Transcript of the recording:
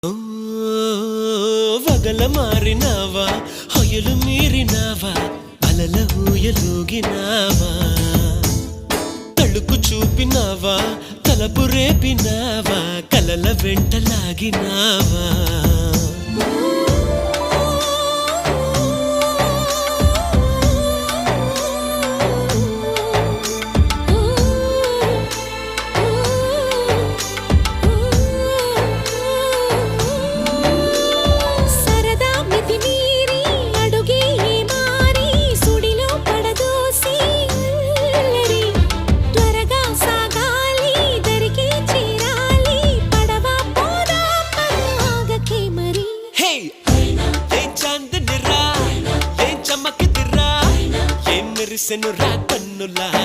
ఓ వగల మారినావా హొయలు మీరినావా అలల ఊయలూగినావా తళుకు చూపినావా తలపు రేపినావా కలల వెంటలాగినావా మెరిసెను రా కన్నులా